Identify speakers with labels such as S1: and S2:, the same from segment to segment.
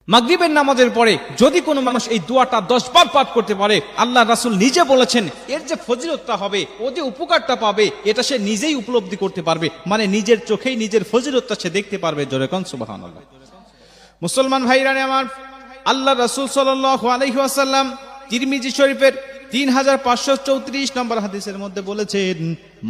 S1: মাগরিবের নামাজের পরে যদি কোনো মানুষ এই দোয়াটা 10 বার পাঠ করতে পারে, আল্লাহ রাসূল নিজে বলেছেন এর যে ফজিলতটা হবে, ও যে উপকারটা পাবে, এটা সে নিজেই উপলব্ধি করতে পারবে। মানে নিজের চোখেই নিজের ফজিলতটা সে দেখতে পারবে। জোরে কোন সুবহানাল্লাহ। মুসলমান ভাইরা আমার, আল্লাহ রাসূল সাল্লাল্লাহু আলাইহি ওয়াসাল্লাম তিরমিজি শরীফের 3534 নম্বর হাদিসের মধ্যে বলেছেন,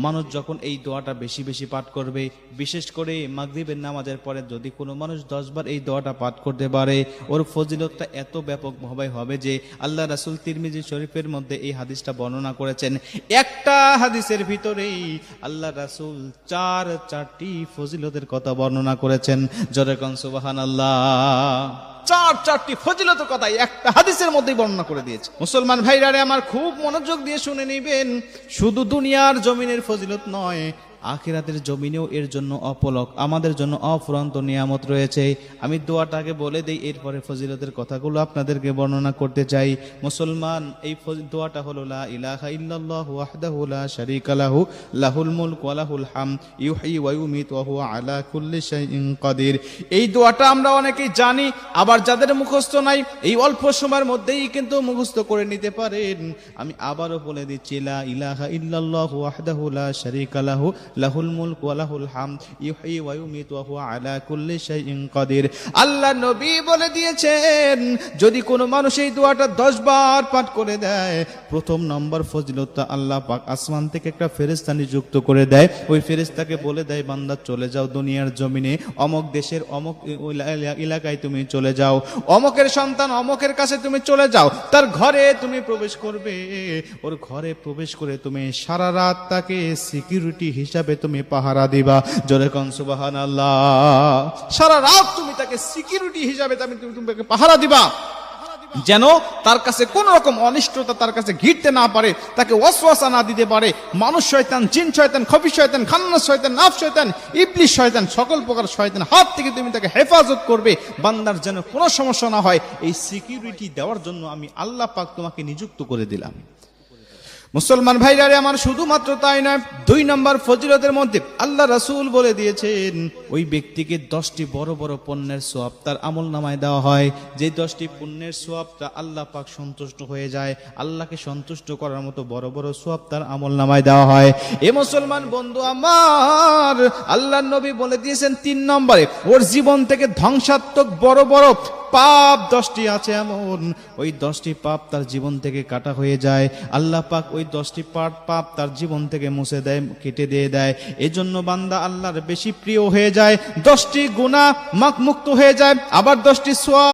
S1: মানুষ যখন এই দোয়াটা বেশি বেশি পাঠ করবে, বিশেষ করে মাগরিবের নামাজের পরে যদি কোনো মানুষ 10 বার এই দোয়াটা পাঠ করতে পারে, ওর ফজিলতটা এত ব্যাপকভাবে হবে যে আল্লাহ রাসূল তিরমিজি শরীফের মধ্যে এই হাদিসটা বর্ণনা করেছেন। একটা হাদিসের ভিতরেই আল্লাহ রাসূল চারটি ফজিলতের কথা বর্ণনা করেছেন। জোরে কোন সুবহানাল্লাহ। চারটি ফজিলতের কথা একটা হাদিসের মধ্যেই বর্ণনা করে দিয়েছে। মুসলমান ভাইরা আমার, খুব মনোযোগ দিয়ে শুনে নেবেন। শুধু দুনিয়ার জমিনের ফজিলত নয়, আখিরাতের জমিনেও এর জন্য অপলক, আমাদের জন্য অফুরন্ত নিয়ামত রয়েছে। আমি দোয়াটাকে বলে দেই, এরপরে ফজিলতের কথাগুলো আপনাদেরকে বর্ণনা করতে চাই। মুসলমান, এই দোয়াটা হলো লা ইলাহা ইল্লাল্লাহু ওয়াহদাহু লা শারীকা লাহু লাহুল মুলকু ওয়া লাহুল হামদ ইউহয়ি ওয়া ইউমীতু ওয়া হুয়া আলা কুল্লি শাইইন কাদির। এই দোয়াটা আমরা অনেকেই জানি, আবার যাদের মুখস্থ নাই, এই অল্প সময়ের মধ্যেই কিন্তু মুখস্থ করে নিতে পারেন। আমি আবারও বলে দিচ্ছি, লা ইলাহা ইল্লাল্লাহু ওয়াহদাহু লা শারীকা লাহু লাহুল মুলকু ওয়া লাহুল হামদ ইউহয়ি ওয়া ইউমীতু ওয়া হুয়া আলা কুল্লি শাইইন কাদির। আল্লাহ নবী বলে দিয়েছেন, যদি কোনো মানুষ এই দোয়াটা 10 বার পাঠ করে দেয়, প্রথম নম্বর ফজিলতটা আল্লাহ পাক আসমান থেকে একটা ফেরেশতা নিযুক্ত করে দেয়। ওই ফেরেশতাকে বলে দেয়, বান্দা চলে যাও দুনিয়ার জমিনে, অমক দেশের অমক এলাকায় তুমি চলে যাও, অমকের সন্তান অমকের কাছে তুমি চলে যাও, তার ঘরে তুমি প্রবেশ করবে। ওর ঘরে প্রবেশ করে তুমি সারা রাত তাকে সিকিউরিটি হিসাবে তুমি পাহারা দিবা। জোরে কোন সুবহানাল্লাহ। সারা রাত তুমি তাকে সিকিউরিটি হিসাবে তুমি পাহারা দিবা, যেন তার কাছে কোন রকম অনিষ্টতা তার কাছে ঘিরতে না পারে, তাকে ওয়াসওয়াসা না দিতে পারে। মানুষ শয়তান, জিন শয়তান, খবিশ শয়তান, খান্নাস শয়তান, নাফস শয়তান, ইবলিস শয়তান, সকল প্রকার শয়তান হাত থেকে তুমি তাকে হেফাজত করবে, বান্দার যেন কোনো সমস্যা না হয়। এই সিকিউরিটি দেওয়ার জন্য আমি আল্লাহ পাক তোমাকে নিযুক্ত করে দিলাম। মুসলমান ভাইরা আমার, শুধুমাত্র তাই নয়, 2 নম্বর ফজিলতের মধ্যে আল্লাহ রাসূল বলে দিয়েছেন, ওই ব্যক্তিকে 10টি বড় বড় পুণ্যের সওয়াব তার আমলনামায় দেওয়া হয়। যে 10টি পুণ্যের সওয়াবটা আল্লাহ পাক সন্তুষ্ট হয়ে যায়, আল্লাহকে সন্তুষ্ট করার মতো বড় বড় সওয়াব তার আমলনামায় দেওয়া হয়। এ মুসলমান বন্ধু আমার, আল্লাহর নবী বলে দিয়েছেন 3 নম্বরে, ওর জীবন থেকে ধ্বংসাত্মক বড় বড় পাপ 10টি আছে এমন, ওই 10টি পাপ তার জীবন থেকে কাটা হয়ে যায়। আল্লাহ পাক ওই 10টি পাপ তার জীবন থেকে মুছে দেয়, কেটে দিয়ে দেয়। এজন্য বান্দা আল্লাহর বেশি প্রিয় হয়ে যায়। 10টি গুনাহ মুক্ত হয়ে যায়, আবার 10টি সওয়াব